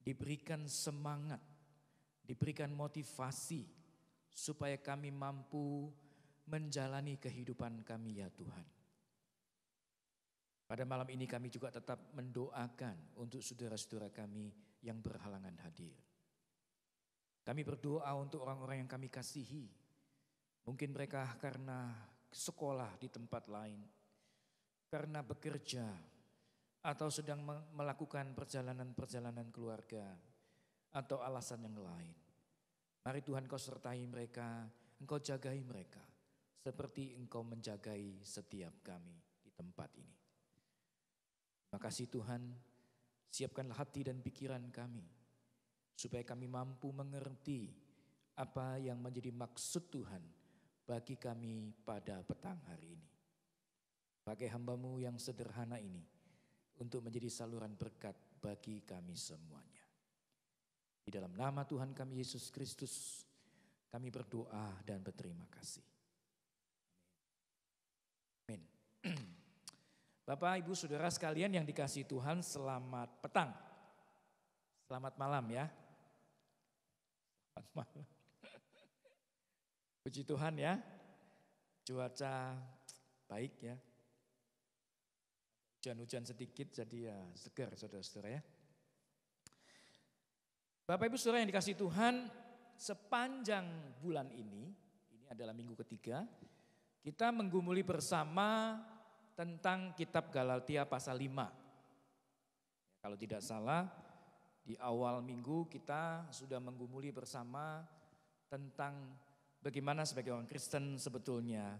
diberikan semangat, diberikan motivasi supaya kami mampu menjalani kehidupan kami ya Tuhan. Pada malam ini kami juga tetap mendoakan untuk saudara-saudara kami yang berhalangan hadir. Kami berdoa untuk orang-orang yang kami kasihi. Mungkin mereka karena sekolah di tempat lain, karena bekerja, atau sedang melakukan perjalanan-perjalanan keluarga, atau alasan yang lain. Mari Tuhan Kau sertai mereka, Engkau jagai mereka, seperti Engkau menjagai setiap kami di tempat ini. Terima kasih Tuhan, siapkanlah hati dan pikiran kami, supaya kami mampu mengerti apa yang menjadi maksud Tuhan bagi kami pada petang hari ini. Pakai hamba-Mu yang sederhana ini untuk menjadi saluran berkat bagi kami semuanya. Di dalam nama Tuhan kami Yesus Kristus, kami berdoa dan berterima kasih. Amin. Bapak, Ibu, Saudara sekalian yang dikasihi Tuhan, selamat petang. Selamat malam ya. Selamat malam. Puji Tuhan ya, cuaca baik ya. Hujan-hujan sedikit jadi ya segar saudara-saudara ya. Bapak Ibu Saudara yang dikasihi Tuhan, sepanjang bulan ini adalah minggu ketiga, kita menggumuli bersama tentang kitab Galatia pasal 5. Kalau tidak salah, di awal minggu kita sudah menggumuli bersama tentang bagaimana sebagai orang Kristen sebetulnya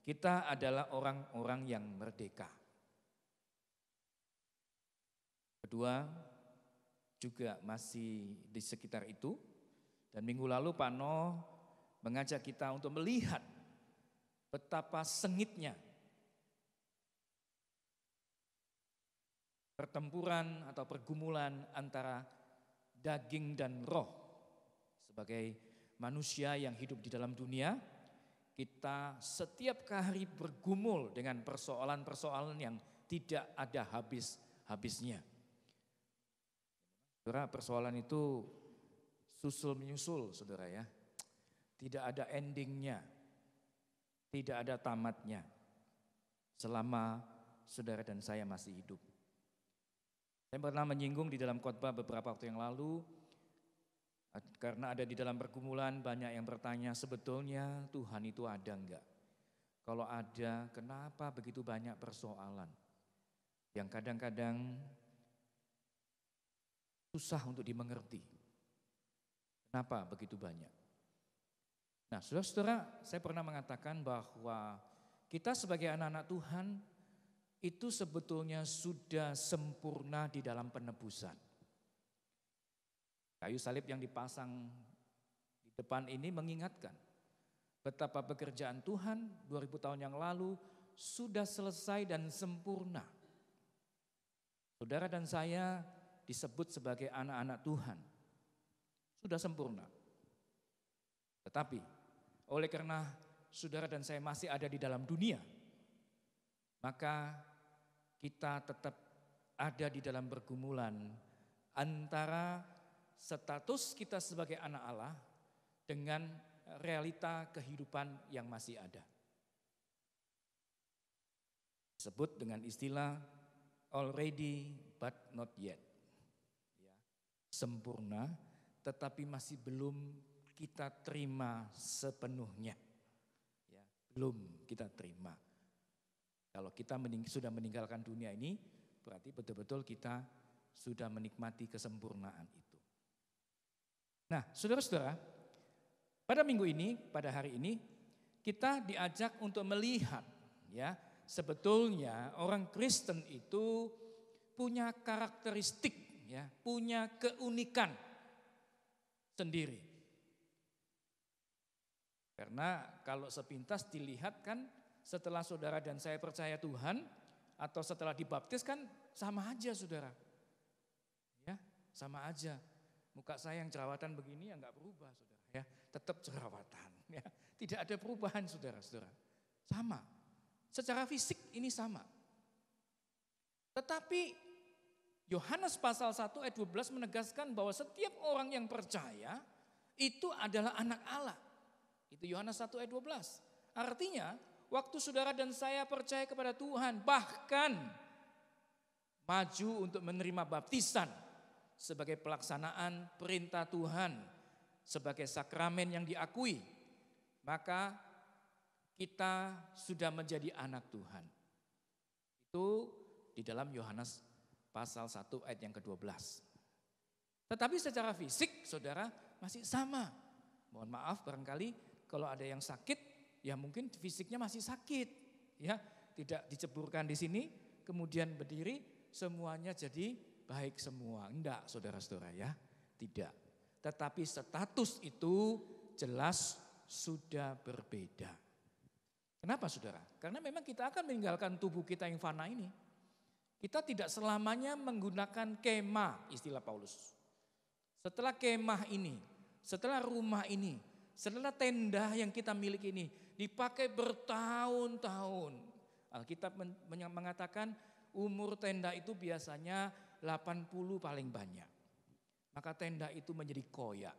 kita adalah orang-orang yang merdeka. Kedua, juga masih di sekitar itu. Dan minggu lalu Pak Noh mengajak kita untuk melihat betapa sengitnya pertempuran atau pergumulan antara daging dan roh. Sebagai manusia yang hidup di dalam dunia, kita setiap hari bergumul dengan persoalan-persoalan yang tidak ada habis-habisnya. Saudara, persoalan itu susul menyusul, saudara ya. Tidak ada endingnya, tidak ada tamatnya selama saudara dan saya masih hidup. Saya pernah menyinggung di dalam khotbah beberapa waktu yang lalu, karena ada di dalam pergumulan banyak yang bertanya sebetulnya Tuhan itu ada enggak? Kalau ada, kenapa begitu banyak persoalan yang kadang-kadang susah untuk dimengerti? Kenapa begitu banyak? Nah, saudara-saudara, saya pernah mengatakan bahwa kita sebagai anak-anak Tuhan itu sebetulnya sudah sempurna di dalam penebusan. Kayu salib yang dipasang di depan ini mengingatkan betapa pekerjaan Tuhan 2000 tahun yang lalu sudah selesai dan sempurna. Saudara dan saya disebut sebagai anak-anak Tuhan. Sudah sempurna. Tetapi oleh karena saudara dan saya masih ada di dalam dunia, maka kita tetap ada di dalam pergumulan antara status kita sebagai anak Allah dengan realita kehidupan yang masih ada. Disebut dengan istilah already but not yet. Ya, sempurna tetapi masih belum kita terima sepenuhnya. Ya, belum kita terima. Kalau kita sudah meninggalkan dunia ini, berarti betul-betul kita sudah menikmati kesempurnaan itu. Nah, saudara-saudara, pada minggu ini, pada hari ini, kita diajak untuk melihat, ya, sebetulnya orang Kristen itu punya karakteristik, ya, punya keunikan sendiri. Karena kalau sepintas dilihat kan, setelah saudara dan saya percaya Tuhan, atau setelah dibaptis kan sama aja saudara. Ya, sama aja. Muka saya yang jerawatan begini ya enggak berubah saudara ya. Tetap jerawatan ya. Tidak ada perubahan saudara-saudara. Sama. Secara fisik ini sama. Tetapi Yohanes pasal 1 ayat 12 menegaskan bahwa setiap orang yang percaya itu adalah anak Allah. Itu Yohanes 1 ayat 12. Artinya waktu saudara dan saya percaya kepada Tuhan, bahkan maju untuk menerima baptisan sebagai pelaksanaan perintah Tuhan, sebagai sakramen yang diakui, maka kita sudah menjadi anak Tuhan. Itu di dalam Yohanes pasal 1 ayat yang ke-12. Tetapi secara fisik saudara masih sama. Mohon maaf barangkali kalau ada yang sakit, ya mungkin fisiknya masih sakit. Ya, tidak diceburkan di sini, kemudian berdiri, semuanya jadi baik semua. Enggak saudara-saudara ya, tidak. Tetapi status itu jelas sudah berbeda. Kenapa saudara? Karena memang kita akan meninggalkan tubuh kita yang fana ini. Kita tidak selamanya menggunakan kemah, istilah Paulus. Setelah kemah ini, setelah rumah ini, setelah tenda yang kita miliki ini dipakai bertahun-tahun. Alkitab mengatakan umur tenda itu biasanya 80 paling banyak. Maka tenda itu menjadi koyak.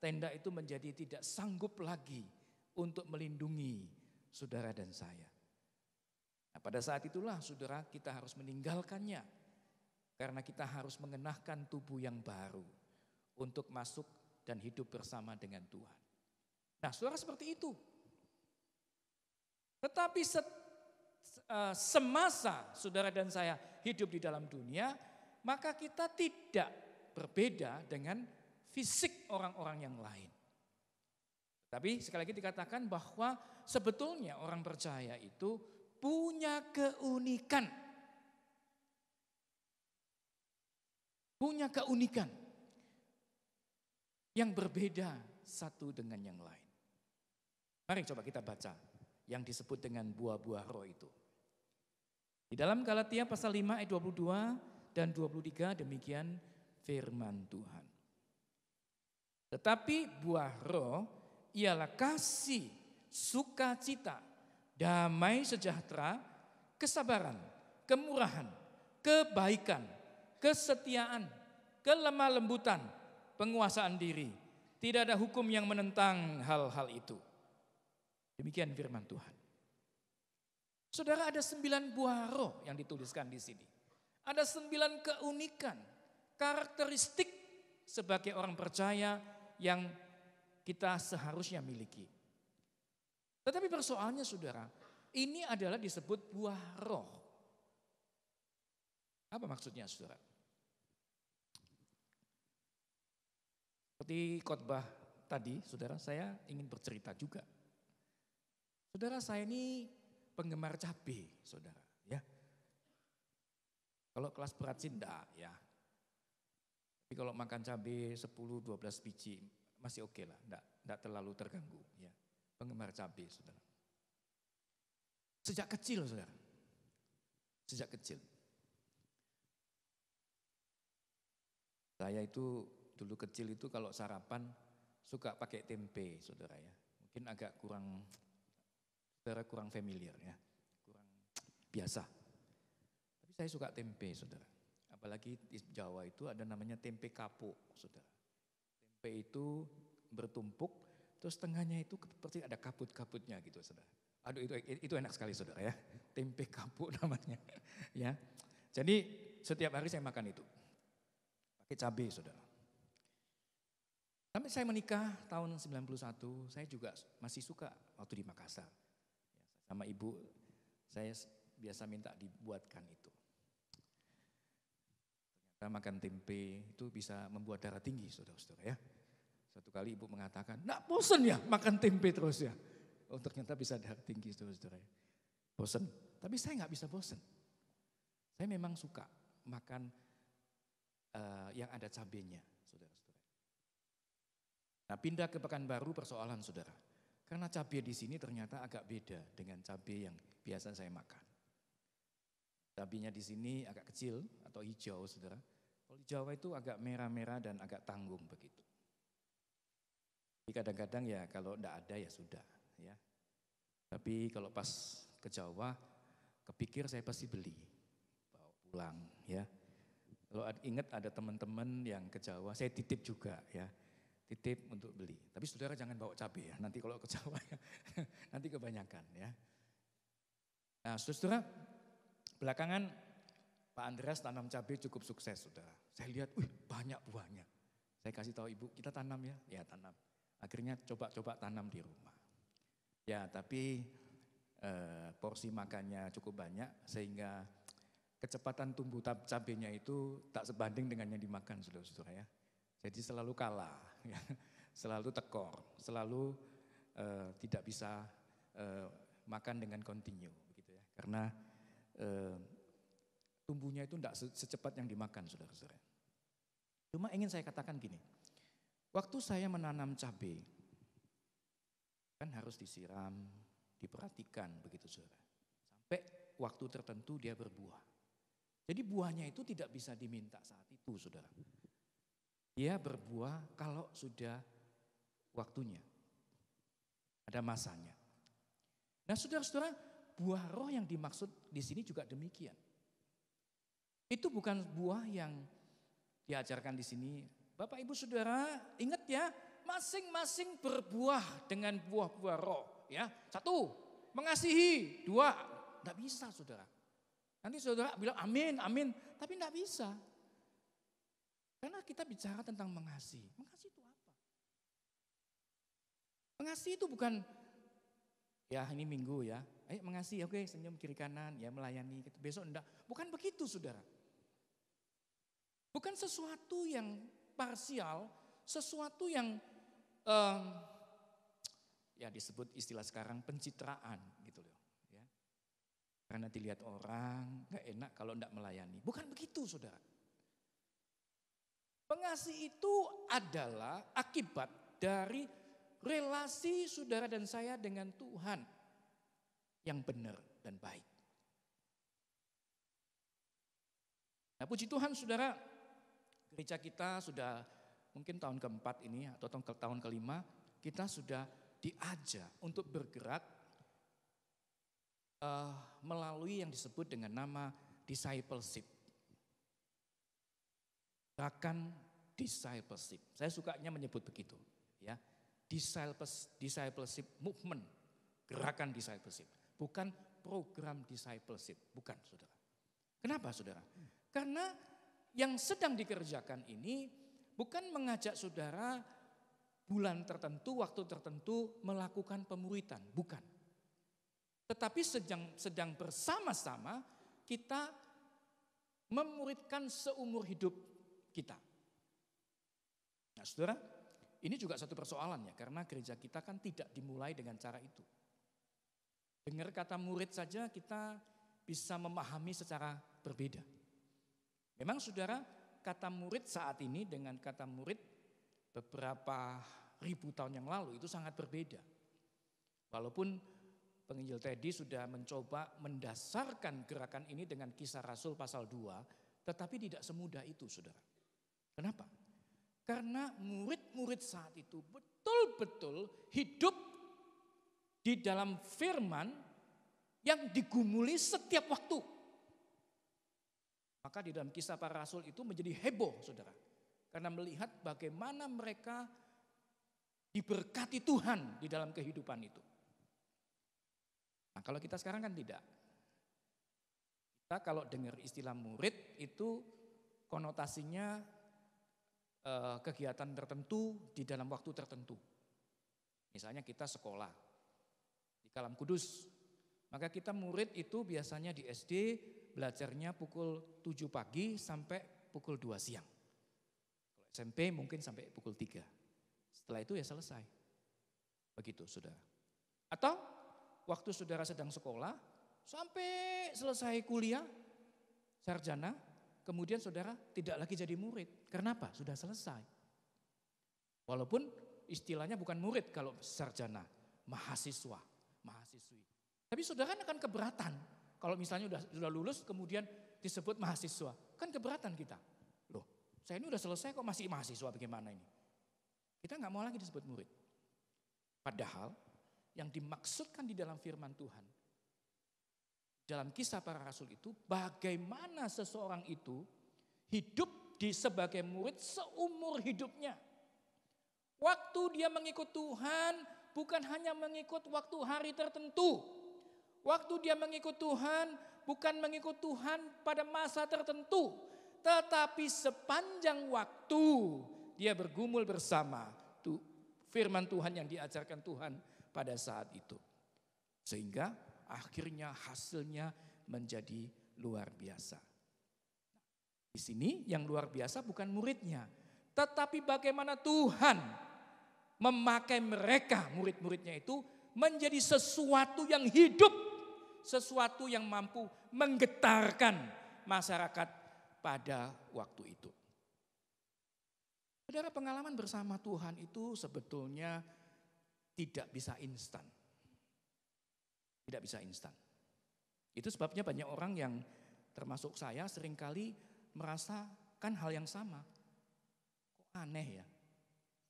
Tenda itu menjadi tidak sanggup lagi untuk melindungi saudara dan saya. Nah, pada saat itulah saudara kita harus meninggalkannya. Karena kita harus mengenahkan tubuh yang baru untuk masuk dan hidup bersama dengan Tuhan. Nah saudara seperti itu. Tetapi semasa saudara dan saya hidup di dalam dunia, maka kita tidak berbeda dengan fisik orang-orang yang lain. Tapi sekali lagi dikatakan bahwa sebetulnya orang percaya itu punya keunikan. Punya keunikan yang berbeda satu dengan yang lain. Mari coba kita baca yang disebut dengan buah-buah roh itu. Di dalam Galatia pasal 5 ayat 22 dan 23 demikian firman Tuhan. Tetapi buah roh ialah kasih, sukacita, damai sejahtera, kesabaran, kemurahan, kebaikan, kesetiaan, kelemah lembutan, penguasaan diri. Tidak ada hukum yang menentang hal-hal itu. Demikian firman Tuhan. Saudara, ada 9 buah roh yang dituliskan di sini. Ada 9 keunikan, karakteristik sebagai orang percaya yang kita seharusnya miliki. Tetapi persoalannya saudara, ini adalah disebut buah roh. Apa maksudnya saudara? Seperti khotbah tadi, saudara, saya ingin bercerita juga. Saudara, saya ini penggemar cabai, saudara. Ya. Kalau kelas berat sih enggak ya. Tapi kalau makan cabai 10-12 biji masih oke lah, enggak terlalu terganggu. Ya. Penggemar cabai, saudara. Sejak kecil, saudara. Sejak kecil. Saya itu dulu kecil itu kalau sarapan suka pakai tempe, saudara ya. Mungkin agak kurang familiar ya, kurang biasa. Tapi saya suka tempe, saudara. Apalagi di Jawa itu ada namanya tempe kapuk, saudara. Tempe itu bertumpuk, terus tengahnya itu seperti ada kaput-kaputnya gitu, saudara. Aduh itu enak sekali, saudara ya. Tempe kapuk namanya, ya. Jadi setiap hari saya makan itu, pakai cabai, saudara. Sampai saya menikah tahun 91, saya juga masih suka waktu di Makassar. Sama ibu, saya biasa minta dibuatkan itu. Ternyata makan tempe itu bisa membuat darah tinggi, saudara-saudara ya. Satu kali ibu mengatakan, "Nak bosan ya makan tempe terus ya?" Oh ternyata bisa darah tinggi, saudara-saudara ya. Bosan, tapi saya nggak bisa bosan. Saya memang suka makan yang ada cabenya, saudara-saudara. Nah pindah ke Pekanbaru persoalan, saudara. Karena cabai di sini ternyata agak beda dengan cabai yang biasa saya makan. Cabainya di sini agak kecil atau hijau, saudara. Kalau di Jawa itu agak merah-merah dan agak tanggung begitu. Jadi kadang-kadang ya kalau enggak ada ya sudah, ya. Tapi kalau pas ke Jawa, kepikir saya pasti beli, bawa pulang, ya. Kalau ingat ada teman-teman yang ke Jawa, saya titip juga ya. Titip untuk beli. Tapi saudara jangan bawa cabai ya, nanti kalau ke Jawa ya, nanti kebanyakan ya. Nah saudara, belakangan Pak Andreas tanam cabai cukup sukses saudara. Saya lihat, banyak buahnya. Saya kasih tahu ibu, kita tanam ya tanam. Akhirnya coba-coba tanam di rumah. Ya tapi porsi makannya cukup banyak sehingga kecepatan tumbuh cabenya itu tak sebanding dengan yang dimakan saudara-saudara ya. Jadi selalu kalah, ya. Selalu tekor, selalu tidak bisa makan dengan kontinu, begitu ya. Karena tumbuhnya itu tidak secepat yang dimakan, saudara-saudara. Cuma ingin saya katakan gini, waktu saya menanam cabai, kan harus disiram, diperhatikan, begitu saudara. Sampai waktu tertentu dia berbuah. Jadi buahnya itu tidak bisa diminta saat itu, saudara. Dia berbuah kalau sudah waktunya. Ada masanya. Nah saudara-saudara, buah roh yang dimaksud di sini juga demikian. Itu bukan buah yang diajarkan di sini. Bapak ibu saudara ingat ya, masing-masing berbuah dengan buah-buah roh. Ya, 1, mengasihi. 2, tidak bisa saudara. Nanti saudara bilang amin, amin. Tapi tidak bisa. Karena kita bicara tentang mengasihi. Mengasihi itu apa? Mengasihi itu bukan, ya ini minggu ya. Ayo mengasihi, oke senyum kiri kanan, ya melayani. Besok enggak. Bukan begitu saudara. Bukan sesuatu yang parsial, sesuatu yang ya disebut istilah sekarang pencitraan gitu loh. Ya. Karena dilihat orang, gak enak kalau enggak melayani. Bukan begitu saudara. Mengasihi itu adalah akibat dari relasi saudara dan saya dengan Tuhan yang benar dan baik. Nah puji Tuhan saudara, gereja kita sudah mungkin tahun keempat ini atau tahun kelima, kita sudah diajak untuk bergerak melalui yang disebut dengan nama discipleship. Gerakan discipleship. Saya sukanya menyebut begitu, ya. Discipleship movement, gerakan discipleship, bukan program discipleship, bukan saudara. Kenapa saudara? Karena yang sedang dikerjakan ini bukan mengajak saudara bulan tertentu, waktu tertentu melakukan pemuritan, bukan. Tetapi sedang bersama-sama kita memuridkan seumur hidup kita. Nah saudara, ini juga satu persoalan ya, karena gereja kita kan tidak dimulai dengan cara itu. Dengar kata murid saja kita bisa memahami secara berbeda. Memang saudara, kata murid saat ini dengan kata murid beberapa ribu tahun yang lalu itu sangat berbeda. Walaupun penginjil Teddy sudah mencoba mendasarkan gerakan ini dengan Kisah Rasul pasal 2, tetapi tidak semudah itu saudara. Kenapa? Karena murid-murid saat itu betul-betul hidup di dalam firman yang digumuli setiap waktu. Maka di dalam Kisah Para Rasul itu menjadi heboh saudara. Karena melihat bagaimana mereka diberkati Tuhan di dalam kehidupan itu. Nah kalau kita sekarang kan tidak. Kita kalau dengar istilah murid itu konotasinya kegiatan tertentu di dalam waktu tertentu. Misalnya kita sekolah di Kalam Kudus, maka kita murid itu biasanya di SD belajarnya pukul 7 pagi sampai pukul 2 siang. Kalau SMP mungkin sampai pukul 3. Setelah itu ya selesai. Begitu saudara. Atau waktu saudara sedang sekolah sampai selesai kuliah sarjana, kemudian saudara tidak lagi jadi murid. Kenapa? Sudah selesai. Walaupun istilahnya bukan murid kalau sarjana, mahasiswa, mahasiswi. Tapi saudara akan keberatan. Kalau misalnya sudah lulus kemudian disebut mahasiswa. Kan keberatan kita. Loh, saya ini udah selesai kok masih mahasiswa, bagaimana ini? Kita nggak mau lagi disebut murid. Padahal yang dimaksudkan di dalam firman Tuhan, dalam Kisah Para Rasul itu, bagaimana seseorang itu hidup sebagai murid seumur hidupnya. Waktu dia mengikut Tuhan bukan hanya mengikut waktu hari tertentu. Waktu dia mengikut Tuhan bukan mengikut Tuhan pada masa tertentu. Tetapi sepanjang waktu dia bergumul bersama firman Tuhan yang diajarkan Tuhan pada saat itu. Sehingga akhirnya hasilnya menjadi luar biasa. Di sini yang luar biasa bukan muridnya, tetapi bagaimana Tuhan memakai mereka, murid-muridnya itu menjadi sesuatu yang hidup, sesuatu yang mampu menggetarkan masyarakat pada waktu itu. Saudara, pengalaman bersama Tuhan itu sebetulnya tidak bisa instan. Tidak bisa instan. Itu sebabnya banyak orang yang termasuk saya seringkali merasakan hal yang sama. Kok aneh ya?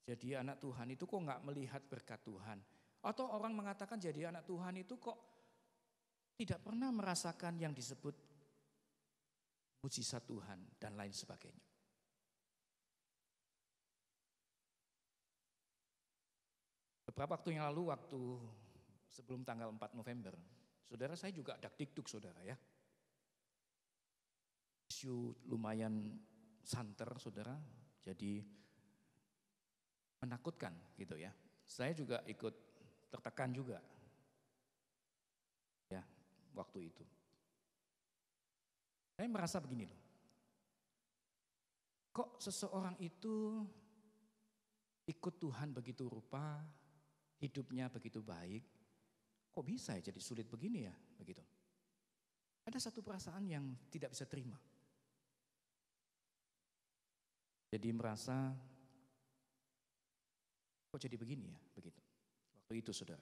Jadi anak Tuhan itu kok nggak melihat berkat Tuhan. Atau orang mengatakan jadi anak Tuhan itu kok tidak pernah merasakan yang disebut mujizat Tuhan dan lain sebagainya. Beberapa waktu yang lalu, waktu sebelum tanggal 4 November, saudara, saya juga dakdikduk saudara ya. Isu lumayan santer saudara, jadi menakutkan gitu ya. Saya juga ikut tertekan juga ya waktu itu. Saya merasa begini loh, kok seseorang itu ikut Tuhan begitu rupa, hidupnya begitu baik, kok bisa ya jadi sulit begini ya begitu. Ada satu perasaan yang tidak bisa terima. Jadi merasa kok jadi begini ya begitu. Waktu itu saudara.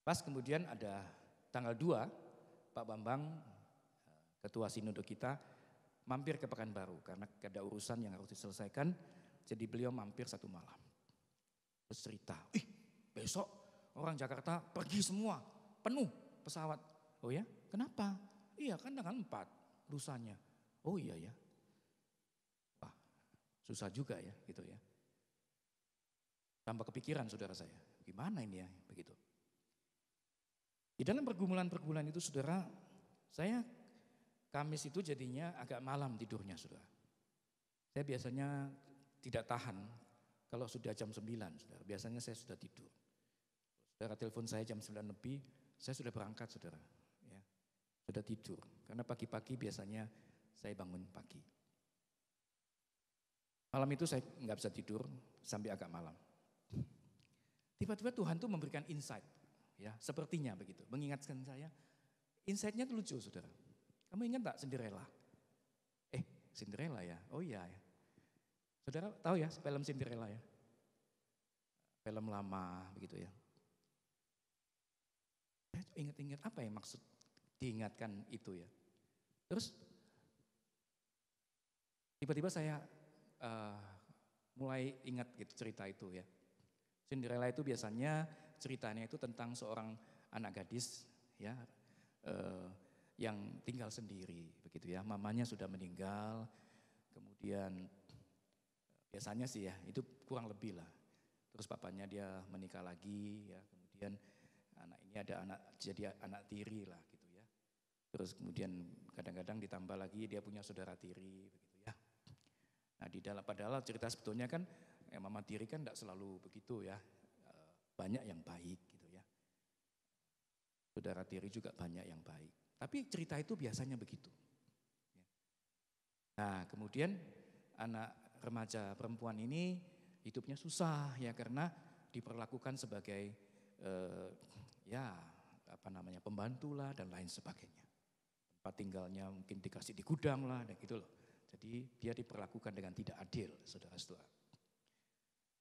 Pas kemudian ada tanggal 2 Pak Bambang, ketua sinode kita, mampir ke Pekanbaru karena ada urusan yang harus diselesaikan. Jadi beliau mampir 1 malam. Terus cerita, besok orang Jakarta pergi semua, penuh pesawat. Oh ya, kenapa? Iya kan tanggal 4 lusanya. Oh iya ya. Wah, susah juga ya gitu ya. Tambah kepikiran saudara saya, gimana ini ya begitu. Di dalam pergumulan-pergumulan itu saudara, saya Kamis itu jadinya agak malam tidurnya saudara. Saya biasanya tidak tahan kalau sudah jam 9 saudara, biasanya saya sudah tidur. Saudara telepon saya jam 9 lebih, saya sudah berangkat saudara. Ya, sudah tidur, karena pagi-pagi biasanya saya bangun pagi. Malam itu saya nggak bisa tidur sampai agak malam. Tiba-tiba Tuhan tuh memberikan insight, ya sepertinya begitu, mengingatkan saya. Insight-nya tuh lucu saudara. Kamu ingat tak Cinderella? Cinderella ya, oh iya ya. Saudara tahu ya film Cinderella ya? Film lama begitu ya. Saya ingat-ingat apa ya maksud diingatkan itu ya. Terus tiba-tiba saya mulai ingat gitu cerita itu ya. Cinderella itu biasanya ceritanya itu tentang seorang anak gadis ya yang tinggal sendiri begitu ya. Mamanya sudah meninggal, kemudian biasanya sih ya itu kurang lebih lah. Terus papanya dia menikah lagi ya, kemudian anak ini ada jadi anak tiri lah gitu ya. Terus kemudian kadang-kadang ditambah lagi dia punya saudara tiri begitu ya. Nah padahal cerita sebetulnya kan mama tiri kan tidak selalu begitu ya, banyak yang baik gitu ya. Saudara tiri juga banyak yang baik. Tapi cerita itu biasanya begitu. Nah kemudian anak remaja perempuan ini hidupnya susah ya karena diperlakukan sebagai pembantu lah dan lain sebagainya. Tempat tinggalnya mungkin dikasih di gudang lah dan gitu loh. Jadi dia diperlakukan dengan tidak adil saudara-saudara.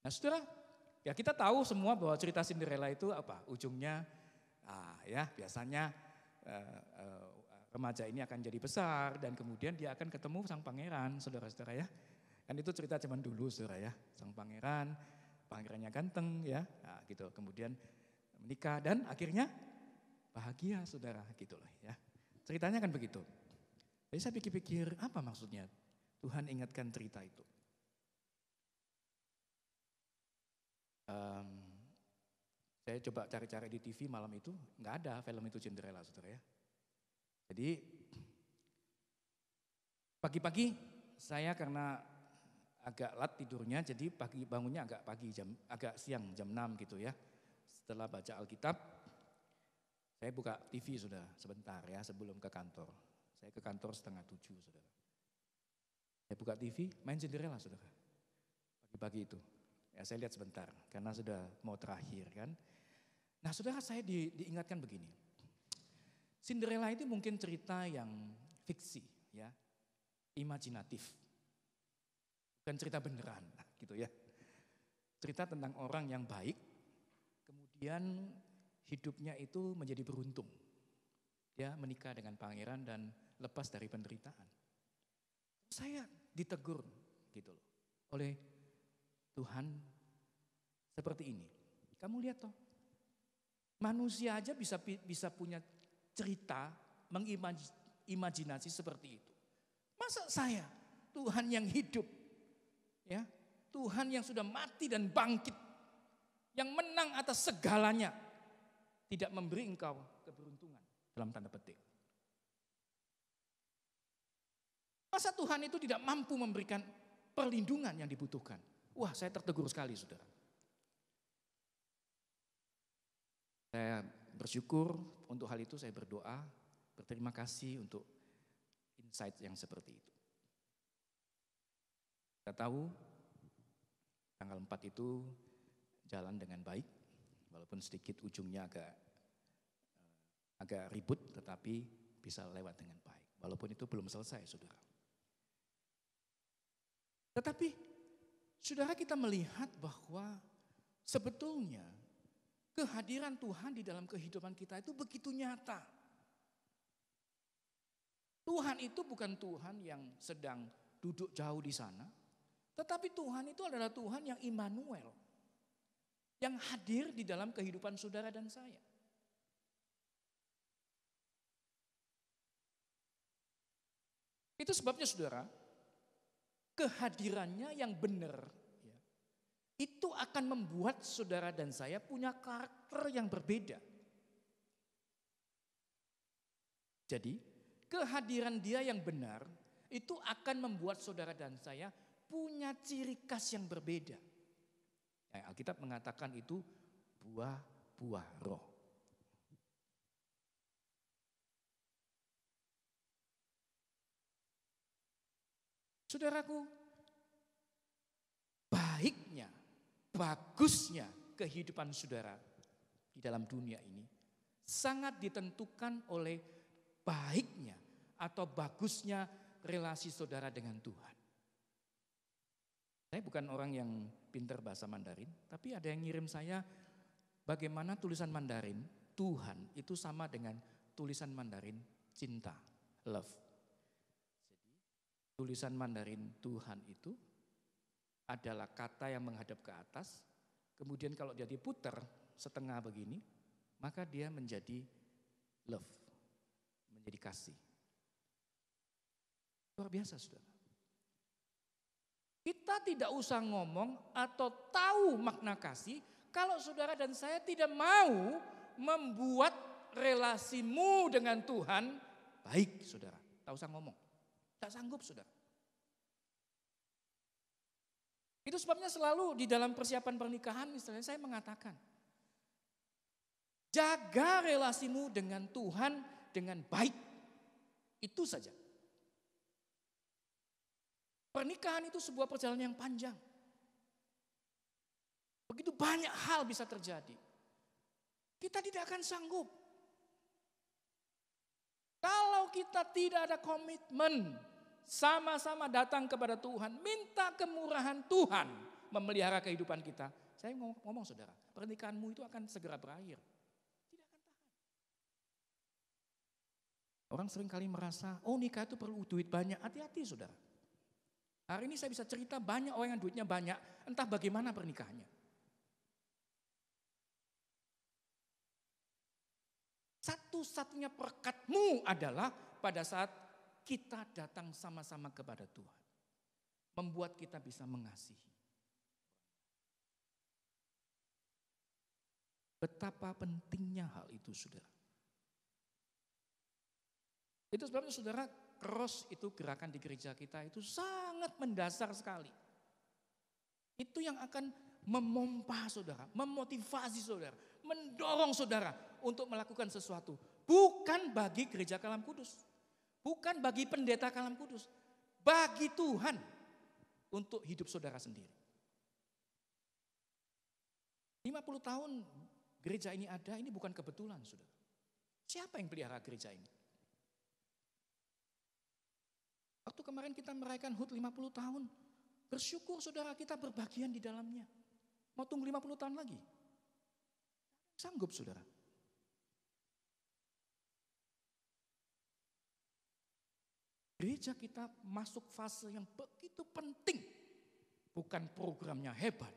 Nah saudara, ya kita tahu semua bahwa cerita Cinderella itu apa? Ujungnya biasanya remaja ini akan jadi besar dan kemudian dia akan ketemu sang pangeran, saudara-saudara ya. Kan itu cerita zaman dulu saudara ya. Sang pangerannya ganteng ya, nah, gitu. Kemudian menikah dan akhirnya bahagia saudara gitu loh ya. Ceritanya kan begitu. Jadi saya pikir-pikir apa maksudnya Tuhan ingatkan cerita itu. Saya coba cari-cari di TV malam itu, nggak ada film itu Cinderella, saudara ya. Jadi pagi-pagi saya karena agak lat tidurnya, jadi pagi bangunnya agak siang jam 6 gitu ya. Setelah baca Alkitab, saya buka TV sudah sebentar ya sebelum ke kantor. Saya ke kantor 6:30 saudara. Saya buka TV, main Cinderella saudara. Pagi-pagi itu. Ya saya lihat sebentar karena sudah mau terakhir kan. Nah saudara saya diingatkan begini. Cinderella itu mungkin cerita yang fiksi ya. Imajinatif. Bukan cerita beneran gitu ya. Cerita tentang orang yang baik. Kemudian hidupnya itu menjadi beruntung. Dia menikah dengan pangeran dan lepas dari penderitaan. Saya ditegur gitu loh oleh Tuhan seperti ini. Kamu lihat toh, manusia aja bisa punya cerita, mengimajinasi seperti itu. Masa saya, Tuhan yang hidup, ya, Tuhan yang sudah mati dan bangkit, yang menang atas segalanya, tidak memberi engkau keberuntungan dalam tanda petik. Masa Tuhan itu tidak mampu memberikan perlindungan yang dibutuhkan? Wah, saya tertegur sekali, saudara. Saya bersyukur untuk hal itu, saya berdoa, berterima kasih untuk insight yang seperti itu. Kita tahu tanggal 4 itu jalan dengan baik, walaupun sedikit ujungnya agak ribut, tetapi bisa lewat dengan baik. Walaupun itu belum selesai, saudara. Tetapi, saudara kita melihat bahwa sebetulnya kehadiran Tuhan di dalam kehidupan kita itu begitu nyata. Tuhan itu bukan Tuhan yang sedang duduk jauh di sana, tetapi Tuhan itu adalah Tuhan yang Immanuel, yang hadir di dalam kehidupan saudara dan saya. Itu sebabnya saudara, kehadirannya yang benar, ya, itu akan membuat saudara dan saya punya karakter yang berbeda. Jadi, kehadiran dia yang benar itu akan membuat saudara dan saya punya ciri khas yang berbeda. Alkitab mengatakan itu buah-buah roh. Saudaraku, baiknya, bagusnya kehidupan saudara di dalam dunia ini sangat ditentukan oleh baiknya atau bagusnya relasi saudara dengan Tuhan. Saya bukan orang yang pintar bahasa Mandarin, tapi ada yang ngirim saya bagaimana tulisan Mandarin Tuhan itu sama dengan tulisan Mandarin cinta, love. Tulisan Mandarin Tuhan itu adalah kata yang menghadap ke atas, kemudian kalau dia diputar setengah begini, maka dia menjadi love, menjadi kasih. Luar biasa, saudara. Kita tidak usah ngomong atau tahu makna kasih kalau saudara dan saya tidak mau membuat relasimu dengan Tuhan baik, saudara. Tak usah ngomong. Tak sanggup, saudara. Itu sebabnya selalu di dalam persiapan pernikahan misalnya saya mengatakan, jaga relasimu dengan Tuhan dengan baik. Itu saja. Pernikahan itu sebuah perjalanan yang panjang. Begitu banyak hal bisa terjadi. Kita tidak akan sanggup. Kalau kita tidak ada komitmen, sama-sama datang kepada Tuhan, minta kemurahan Tuhan memelihara kehidupan kita. Saya ngomong saudara, pernikahanmu itu akan segera berakhir. Tidak akan tahan. Orang seringkali merasa, oh nikah itu perlu duit banyak. Hati-hati saudara. Hari ini saya bisa cerita banyak orang yang duitnya banyak, entah bagaimana pernikahannya. Satu-satunya perekatmu adalah pada saat kita datang sama-sama kepada Tuhan. Membuat kita bisa mengasihi. Betapa pentingnya hal itu, saudara. Itu sebabnya saudara, cross itu gerakan di gereja kita itu sangat mendasar sekali. Itu yang akan memompa saudara, memotivasi saudara, mendorong saudara untuk melakukan sesuatu. Bukan bagi gereja Kalam Kudus. Bukan bagi pendeta Kalam Kudus, bagi Tuhan untuk hidup saudara sendiri. 50 tahun gereja ini ada, ini bukan kebetulan, saudara. Siapa yang pelihara gereja ini? Waktu kemarin kita merayakan HUT 50 tahun, bersyukur saudara kita berbagian di dalamnya. Mau tunggu 50 tahun lagi? Sanggup saudara. Gereja kita masuk fase yang begitu penting. Bukan programnya hebat,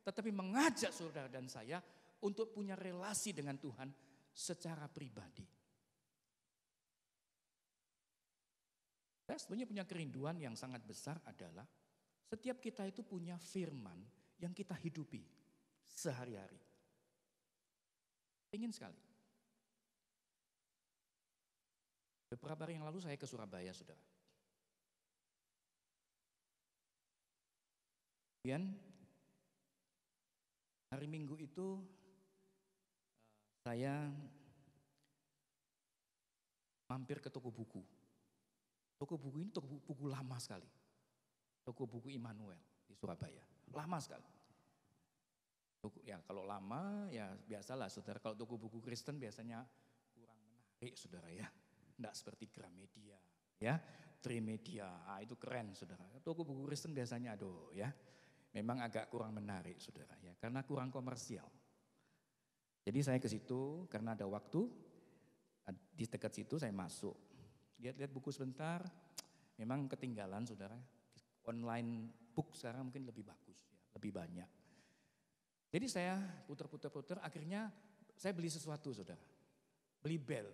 tetapi mengajak saudara dan saya untuk punya relasi dengan Tuhan secara pribadi. Saya sebenarnya punya kerinduan yang sangat besar adalah setiap kita itu punya firman yang kita hidupi sehari-hari. Ingin sekali. Beberapa hari yang lalu saya ke Surabaya, saudara. Kemudian hari Minggu itu saya mampir ke toko buku. Toko buku ini toko buku lama sekali. Toko buku Immanuel di Surabaya. Lama sekali. Ya kalau lama ya biasalah saudara. Kalau toko buku Kristen biasanya kurang menarik saudara ya. Tidak seperti Gramedia, ya, Trimedia, itu keren, saudara. Toko buku Kristen biasanya, aduh, ya, memang agak kurang menarik, saudara, ya, karena kurang komersial. Jadi saya ke situ karena ada waktu, di dekat situ saya masuk, lihat-lihat buku sebentar, memang ketinggalan, saudara. Online book sekarang mungkin lebih bagus, ya, lebih banyak. Jadi saya putar-putar, akhirnya saya beli sesuatu, saudara, beli bel.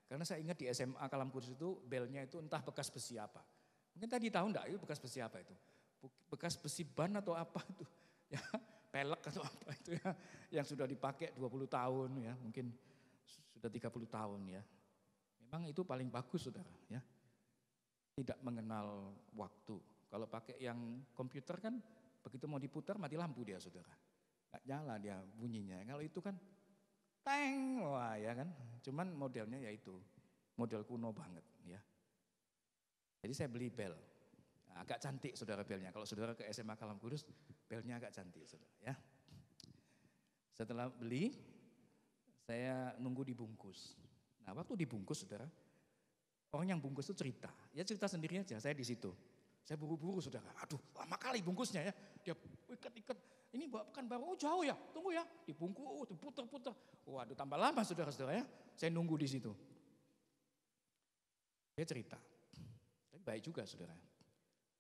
Karena saya ingat di SMA Kalam Kudus itu belnya itu entah bekas besi apa. Mungkin tadi tahu enggak itu bekas besi apa itu? Bekas besi ban atau apa itu? Ya, pelek atau apa itu ya. Yang sudah dipakai 20 tahun ya, mungkin sudah 30 tahun ya. Memang itu paling bagus saudara ya. Tidak mengenal waktu. Kalau pakai yang komputer kan begitu mau diputar mati lampu dia saudara. Enggak nyala dia bunyinya. Kalau itu kan teng, wah ya kan. Cuman modelnya ya itu, model kuno banget ya. Jadi saya beli bel, nah, agak cantik saudara belnya. Kalau saudara ke SMA Kalam Kudus, belnya agak cantik saudara ya. Setelah beli, saya nunggu dibungkus. Nah waktu dibungkus saudara, orang yang bungkus itu cerita. Ya cerita sendiri aja, saya di situ. Saya buru-buru saudara, aduh lama kali bungkusnya ya. Dia ikat-ikat. Ini bukan baru, oh jauh ya, tunggu ya, dibungkus, diputer-puter. Waduh tambah lama saudara-saudara ya, saya nunggu di situ. Dia cerita, tapi baik juga saudara.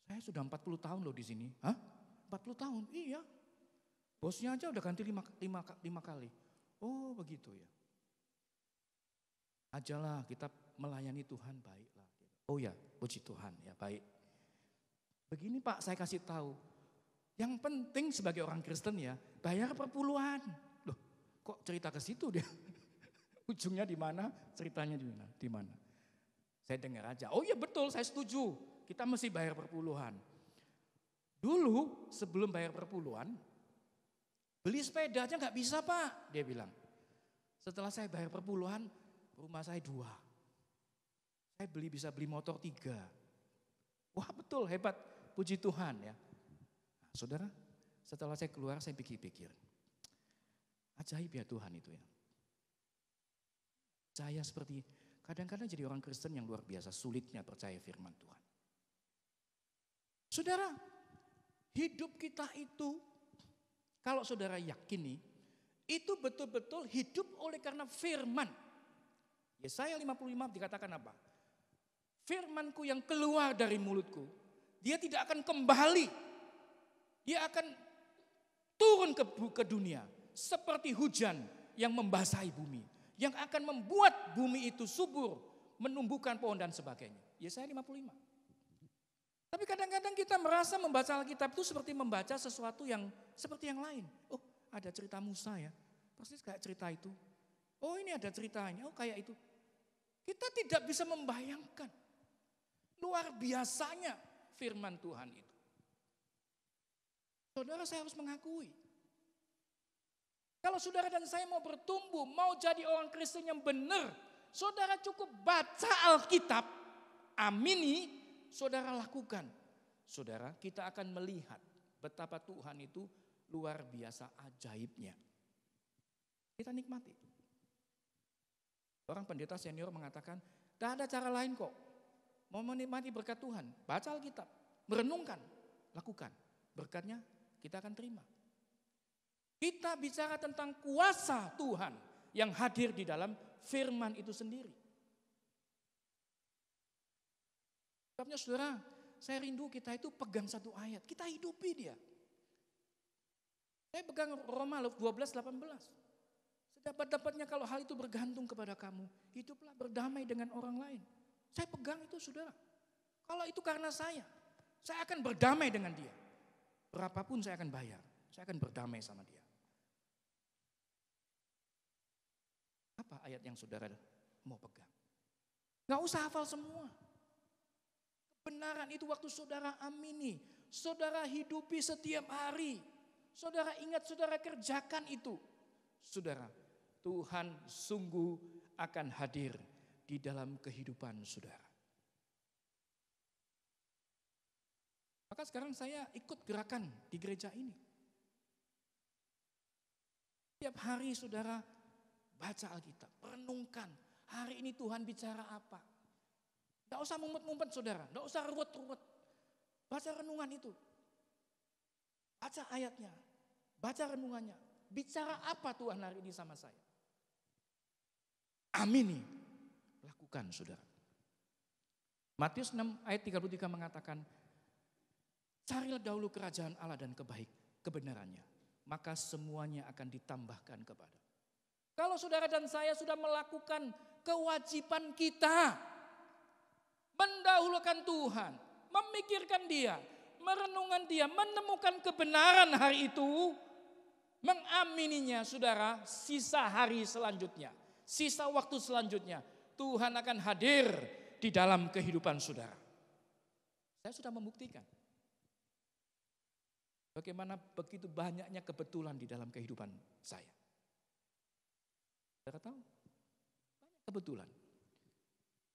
Saya sudah 40 tahun loh di sini. Hah? 40 tahun? Iya. Bosnya aja udah ganti 5 kali. Oh begitu ya. Ajalah kita melayani Tuhan baiklah. Oh ya, puji Tuhan ya baik. Begini Pak, saya kasih tahu. Yang penting sebagai orang Kristen ya, bayar perpuluhan. Loh, kok cerita ke situ dia? Ujungnya di mana? Ceritanya di mana? Saya dengar aja. Oh iya betul, saya setuju. Kita mesti bayar perpuluhan. Dulu sebelum bayar perpuluhan, beli sepeda aja nggak bisa Pak, dia bilang. Setelah saya bayar perpuluhan, rumah saya 2. Saya bisa beli motor 3. Wah betul, hebat. Puji Tuhan ya. Saudara, setelah saya keluar saya pikir-pikir. Ajaib ya Tuhan itu ya. Saya seperti, kadang-kadang jadi orang Kristen yang luar biasa sulitnya percaya firman Tuhan. Saudara, hidup kita itu, kalau saudara yakini, itu betul-betul hidup oleh karena firman. Yesaya 55 dikatakan apa? Firmanku yang keluar dari mulutku, dia tidak akan kembali. Dia akan turun ke dunia seperti hujan yang membasahi bumi. Yang akan membuat bumi itu subur, menumbuhkan pohon dan sebagainya. Yesaya 55. Tapi kadang-kadang kita merasa membaca Alkitab itu seperti membaca sesuatu yang seperti yang lain. Oh, ada cerita Musa ya, persis kayak cerita itu. Oh, ini ada ceritanya, oh kayak itu. Kita tidak bisa membayangkan luar biasanya firman Tuhan itu. Saudara, saya harus mengakui, kalau saudara dan saya mau bertumbuh, mau jadi orang Kristen yang benar, saudara cukup baca Alkitab, amini, saudara lakukan. Saudara, kita akan melihat betapa Tuhan itu luar biasa ajaibnya. Kita nikmati. Orang pendeta senior mengatakan, tidak ada cara lain kok. Mau menikmati berkat Tuhan, baca Alkitab, merenungkan, lakukan. Berkatnya kita akan terima. Kita bicara tentang kuasa Tuhan yang hadir di dalam firman itu sendiri. Sebabnya saudara, saya rindu kita itu pegang satu ayat, kita hidupi dia. Saya pegang Roma 12:18. Sedapat-dapatnya kalau hal itu bergantung kepada kamu, hiduplah berdamai dengan orang lain. Saya pegang itu saudara. Kalau itu karena saya akan berdamai dengan dia. Berapapun saya akan bayar, saya akan berdamai sama dia. Apa ayat yang saudara mau pegang? Gak usah hafal semua. Kebenaran itu waktu saudara amini, saudara hidupi setiap hari. Saudara ingat, saudara kerjakan itu. Saudara, Tuhan sungguh akan hadir di dalam kehidupan saudara. Maka sekarang saya ikut gerakan di gereja ini. Setiap hari saudara baca Alkitab, renungkan hari ini Tuhan bicara apa. Tidak usah mumet-mumet saudara, tidak usah ruwet-ruwet. Baca renungan itu. Baca ayatnya, baca renungannya. Bicara apa Tuhan hari ini sama saya. Amini, lakukan saudara. Matius 6 ayat 33 mengatakan, carilah dahulu kerajaan Allah dan kebenarannya, maka semuanya akan ditambahkan kepada. Kalau saudara dan saya sudah melakukan kewajiban kita, mendahulukan Tuhan, memikirkan dia, merenungkan dia, menemukan kebenaran hari itu, mengamininya saudara, sisa hari selanjutnya, sisa waktu selanjutnya, Tuhan akan hadir di dalam kehidupan saudara. Saya sudah membuktikan bagaimana begitu banyaknya kebetulan di dalam kehidupan saya. Saudara tahu? Banyak kebetulan.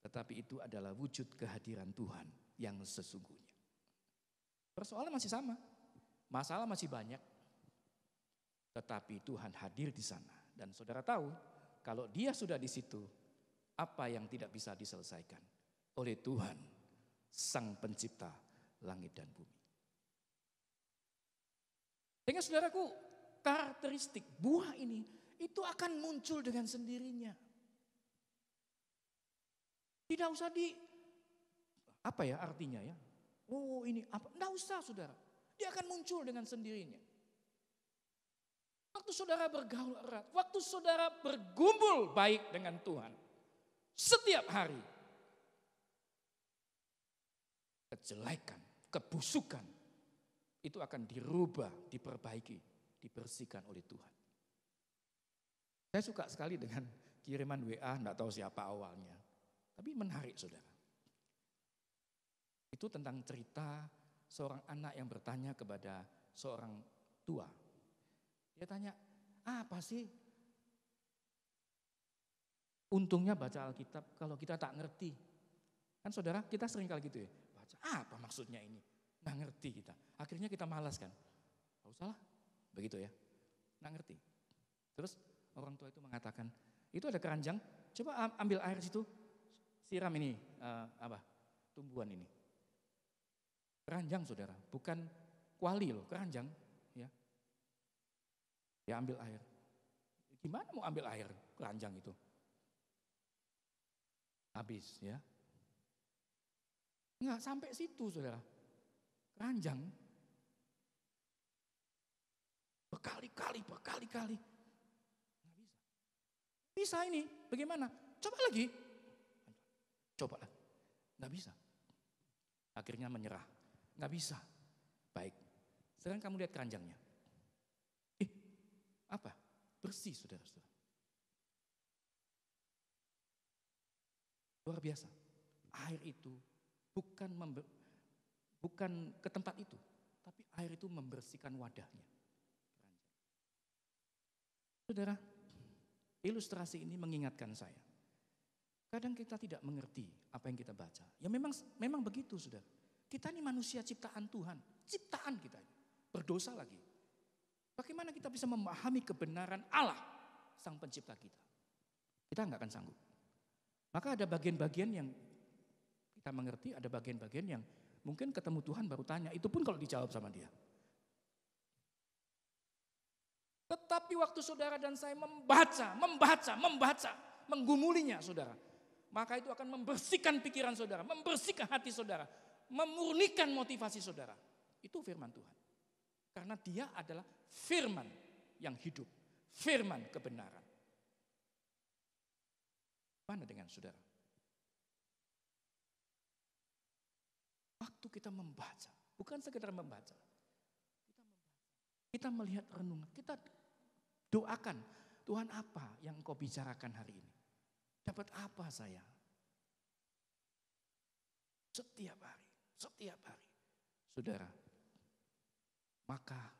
Tetapi itu adalah wujud kehadiran Tuhan yang sesungguhnya. Persoalan masih sama. Masalah masih banyak. Tetapi Tuhan hadir di sana. Dan saudara tahu, kalau dia sudah di situ, apa yang tidak bisa diselesaikan oleh Tuhan, Sang Pencipta langit dan bumi. Sehingga saudaraku, karakteristik buah ini, itu akan muncul dengan sendirinya. Tidak usah apa ya artinya ya? Oh ini apa? Tidak usah saudara. Dia akan muncul dengan sendirinya. Waktu saudara bergaul erat, waktu saudara bergumul baik dengan Tuhan. Setiap hari. Kejelekan, kebusukan. Itu akan dirubah, diperbaiki, dibersihkan oleh Tuhan. Saya suka sekali dengan kiriman WA, enggak tahu siapa awalnya. Tapi menarik saudara. Itu tentang cerita seorang anak yang bertanya kepada seorang tua. Dia tanya, apa sih untungnya baca Alkitab kalau kita tak ngerti? Kan saudara, kita sering kali gitu ya. Baca, apa maksudnya ini? Nggak ngerti kita. Akhirnya kita malas kan. Gak usah lah, begitu ya. Nggak ngerti. Terus orang tua itu mengatakan, itu ada keranjang, coba ambil air situ. Siram ini, tumbuhan ini. Keranjang saudara, bukan kuali loh, keranjang. Ya, dia ambil air. Gimana mau ambil air keranjang itu? Habis ya. Enggak sampai situ saudara. Keranjang. Berkali-kali. Nggak bisa. Bisa ini, bagaimana? Coba lagi. Cobalah. Nggak bisa. Akhirnya menyerah. Nggak bisa. Baik. Sekarang kamu lihat keranjangnya. Apa? Bersih, saudara-saudara. Luar biasa. Air itu bukan ke tempat itu, tapi air itu membersihkan wadahnya. Saudara, ilustrasi ini mengingatkan saya. Kadang kita tidak mengerti apa yang kita baca. Ya memang begitu, saudara. Kita ini manusia ciptaan Tuhan, ciptaan kita ini. Berdosa lagi. Bagaimana kita bisa memahami kebenaran Allah, Sang Pencipta kita? Kita nggak akan sanggup. Maka ada bagian-bagian yang kita mengerti, ada bagian-bagian yang mungkin ketemu Tuhan baru tanya. Itu pun kalau dijawab sama dia. Tetapi waktu saudara dan saya membaca, menggumulinya saudara. Maka itu akan membersihkan pikiran saudara, membersihkan hati saudara, memurnikan motivasi saudara. Itu firman Tuhan. Karena dia adalah firman yang hidup, firman kebenaran. Mana dengan saudara? Waktu kita membaca, bukan sekedar membaca. Kita melihat renungan, kita doakan, Tuhan apa yang Engkau bicarakan hari ini? Dapat apa saya? Setiap hari. Saudara, maka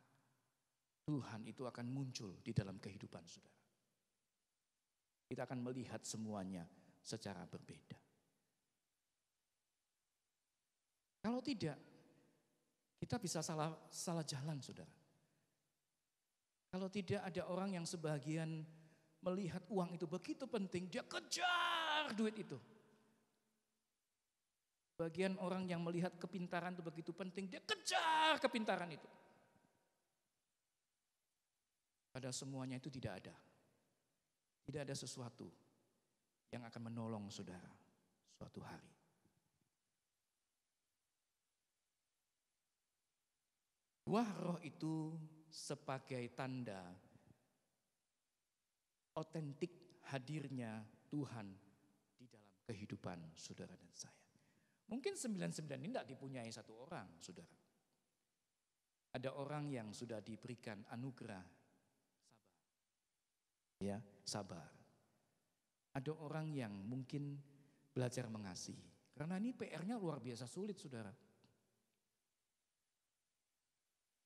Tuhan itu akan muncul di dalam kehidupan saudara. Kita akan melihat semuanya secara berbeda. Kalau tidak, kita bisa salah jalan saudara. Kalau tidak ada orang yang sebagian melihat uang itu begitu penting, dia kejar duit itu. Bagian orang yang melihat kepintaran itu begitu penting, dia kejar kepintaran itu. Pada semuanya itu tidak ada. Tidak ada sesuatu yang akan menolong saudara suatu hari. Buah roh itu sebagai tanda otentik hadirnya Tuhan di dalam kehidupan saudara dan saya. Mungkin 99 ini tidak dipunyai satu orang, saudara. Ada orang yang sudah diberikan anugerah sabar. Ada orang yang mungkin belajar mengasihi. Karena ini PR-nya luar biasa sulit, saudara.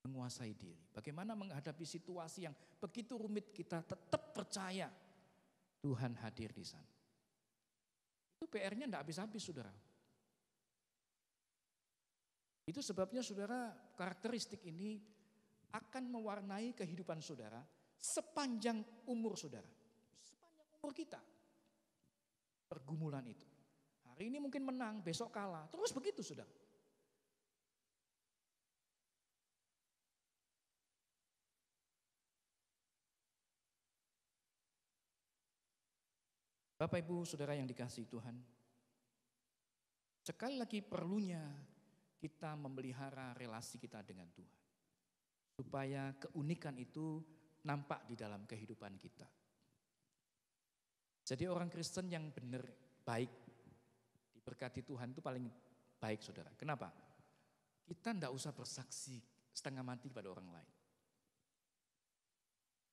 Menguasai diri. Bagaimana menghadapi situasi yang begitu rumit, kita tetap percaya Tuhan hadir di sana. Itu PR-nya tidak habis-habis, saudara. Itu sebabnya saudara, karakteristik ini akan mewarnai kehidupan saudara sepanjang umur saudara. Sepanjang umur kita. Pergumulan itu. Hari ini mungkin menang, besok kalah. Terus begitu saudara. Bapak Ibu saudara yang dikasihi Tuhan. Sekali lagi perlunya kita memelihara relasi kita dengan Tuhan. Supaya keunikan itu nampak di dalam kehidupan kita. Jadi orang Kristen yang benar, baik, diberkati Tuhan itu paling baik saudara. Kenapa? Kita tidak usah bersaksi setengah mati pada orang lain.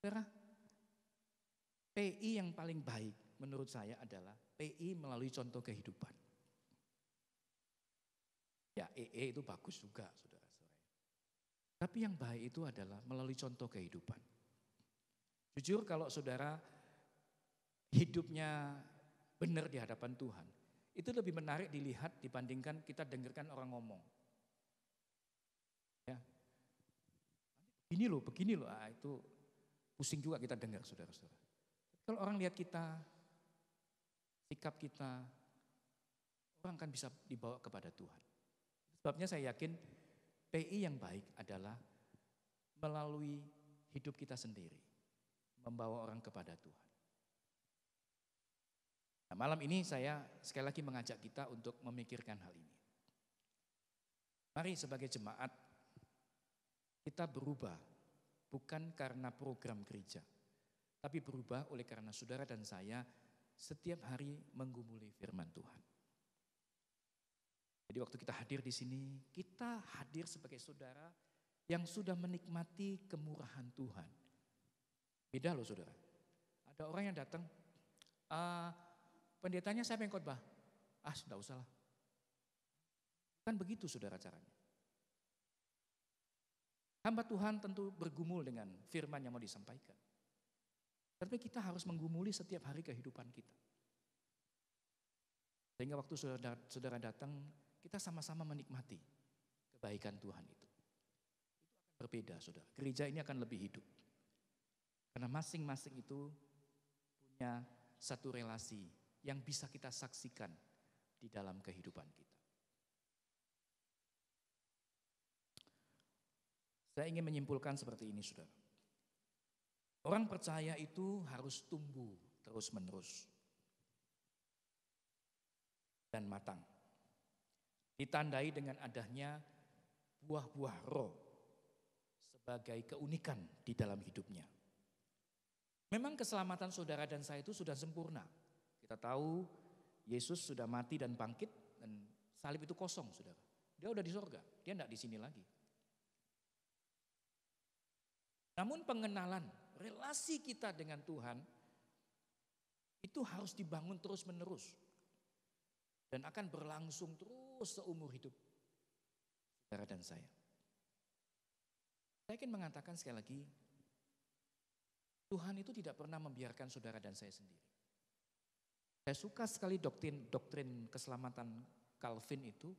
Saudara, PI yang paling baik menurut saya adalah PI melalui contoh kehidupan. Ya EE itu bagus juga saudara-saudara. Tapi yang baik itu adalah melalui contoh kehidupan. Jujur kalau saudara hidupnya benar di hadapan Tuhan, itu lebih menarik dilihat dibandingkan kita dengarkan orang ngomong. Ya, begini loh, itu pusing juga kita dengar saudara-saudara. Kalau orang lihat kita, sikap kita, orang akan bisa dibawa kepada Tuhan. Sebabnya saya yakin PI yang baik adalah melalui hidup kita sendiri. Membawa orang kepada Tuhan. Nah, malam ini saya sekali lagi mengajak kita untuk memikirkan hal ini. Mari sebagai jemaat kita berubah bukan karena program gereja. Tapi berubah oleh karena saudara dan saya setiap hari menggumuli firman Tuhan. Jadi waktu kita hadir di sini, kita hadir sebagai saudara yang sudah menikmati kemurahan Tuhan. Beda loh saudara. Ada orang yang datang, pendetanya siapa yang khotbah? Enggak usah lah. Kan begitu saudara caranya. Hamba Tuhan tentu bergumul dengan firman yang mau disampaikan. Tapi kita harus menggumuli setiap hari kehidupan kita. Sehingga waktu saudara datang, kita sama-sama menikmati kebaikan Tuhan itu. Itu akan berbeda saudara. Gereja ini akan lebih hidup. Karena masing-masing itu punya satu relasi yang bisa kita saksikan di dalam kehidupan kita. Saya ingin menyimpulkan seperti ini saudara. Orang percaya itu harus tumbuh terus-menerus dan matang. Ditandai dengan adanya buah-buah roh sebagai keunikan di dalam hidupnya. Memang keselamatan saudara dan saya itu sudah sempurna. Kita tahu Yesus sudah mati dan bangkit dan salib itu kosong saudara. Dia udah di sorga, dia enggak di sini lagi. Namun pengenalan, relasi kita dengan Tuhan itu harus dibangun terus-menerus. Dan akan berlangsung terus seumur hidup saudara dan saya. Saya ingin mengatakan sekali lagi, Tuhan itu tidak pernah membiarkan saudara dan saya sendiri. Saya suka sekali doktrin keselamatan Calvin itu.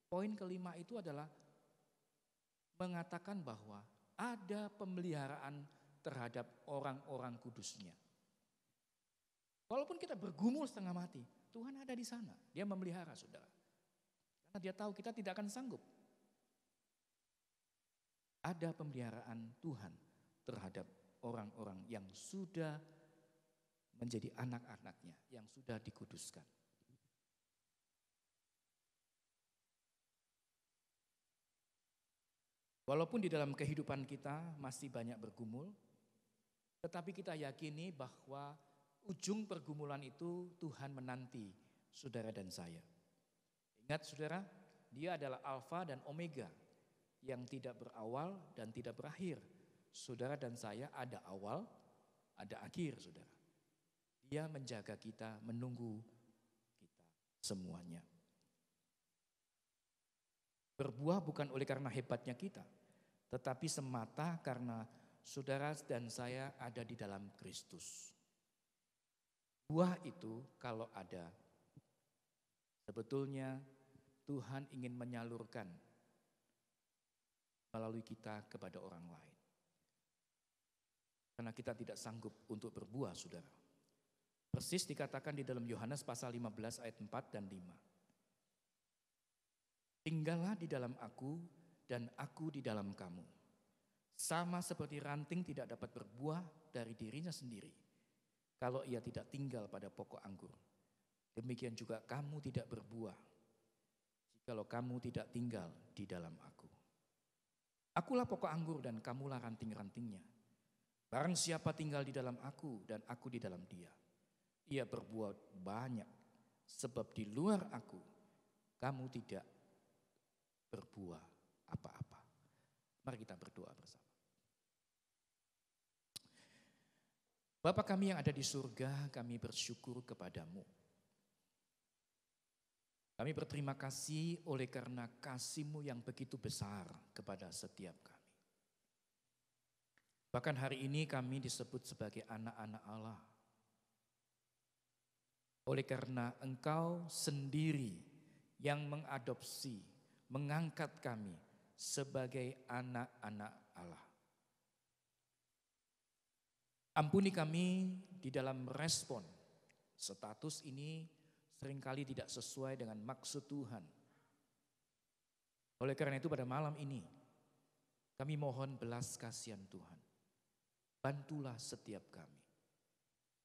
Poin kelima itu adalah mengatakan bahwa ada pemeliharaan terhadap orang-orang kudusnya. Walaupun kita bergumul setengah mati, Tuhan ada di sana. Dia memelihara saudara. Karena dia tahu kita tidak akan sanggup. Ada pemeliharaan Tuhan terhadap orang-orang yang sudah menjadi anak-anaknya, yang sudah dikuduskan. Walaupun di dalam kehidupan kita masih banyak bergumul, tetapi kita yakini bahwa ujung pergumulan itu Tuhan menanti saudara dan saya. Ingat saudara, dia adalah Alfa dan Omega yang tidak berawal dan tidak berakhir. Saudara dan saya ada awal, ada akhir saudara. Dia menjaga kita, menunggu kita semuanya. Berbuah bukan oleh karena hebatnya kita, tetapi semata karena saudara dan saya ada di dalam Kristus. Buah itu kalau ada, sebetulnya Tuhan ingin menyalurkan melalui kita kepada orang lain. Karena kita tidak sanggup untuk berbuah, saudara. Persis dikatakan di dalam Yohanes pasal 15 ayat 4 dan 5. Tinggallah di dalam aku dan aku di dalam kamu. Sama seperti ranting tidak dapat berbuah dari dirinya sendiri kalau ia tidak tinggal pada pokok anggur. Demikian juga kamu tidak berbuah jikalau kamu tidak tinggal di dalam aku. Akulah pokok anggur dan kamulah ranting-rantingnya. Barang siapa tinggal di dalam aku dan aku di dalam dia, ia berbuah banyak, sebab di luar aku kamu tidak berbuah apa-apa. Mari kita berdoa bersama. Bapa kami yang ada di surga, kami bersyukur kepadamu. Kami berterima kasih oleh karena kasih-Mu yang begitu besar kepada setiap kami. Bahkan hari ini kami disebut sebagai anak-anak Allah. Oleh karena Engkau sendiri yang mengadopsi, mengangkat kami sebagai anak-anak Allah. Ampuni kami di dalam respon status ini seringkali tidak sesuai dengan maksud Tuhan. Oleh karena itu pada malam ini kami mohon belas kasihan Tuhan. Bantulah setiap kami.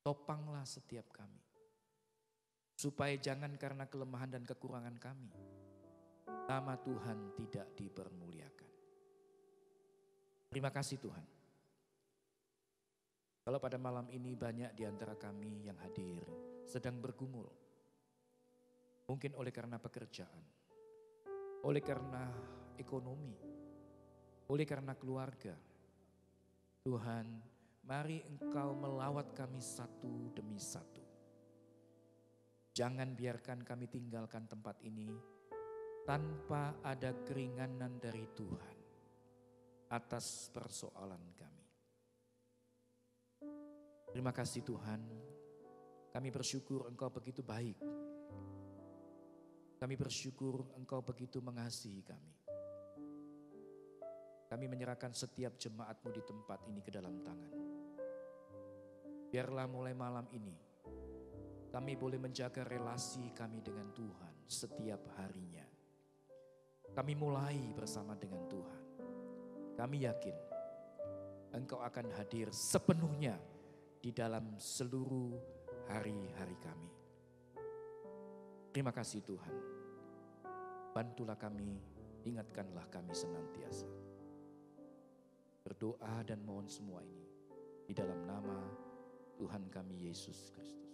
Topanglah setiap kami. Supaya jangan karena kelemahan dan kekurangan kami, nama Tuhan tidak dipermuliakan. Terima kasih Tuhan. Kalau pada malam ini banyak di antara kami yang hadir sedang bergumul. Mungkin oleh karena pekerjaan, oleh karena ekonomi, oleh karena keluarga. Tuhan, mari Engkau melawat kami satu demi satu. Jangan biarkan kami tinggalkan tempat ini tanpa ada keringanan dari Tuhan atas persoalan kami. Terima kasih Tuhan, kami bersyukur Engkau begitu baik. Kami bersyukur Engkau begitu mengasihi kami. Kami menyerahkan setiap jemaat-Mu di tempat ini ke dalam tangan. Biarlah mulai malam ini kami boleh menjaga relasi kami dengan Tuhan setiap harinya. Kami mulai bersama dengan Tuhan. Kami yakin Engkau akan hadir sepenuhnya di dalam seluruh hari-hari kami. Terima kasih Tuhan. Bantulah kami, ingatkanlah kami senantiasa. Berdoa dan mohon semua ini di dalam nama Tuhan kami Yesus Kristus.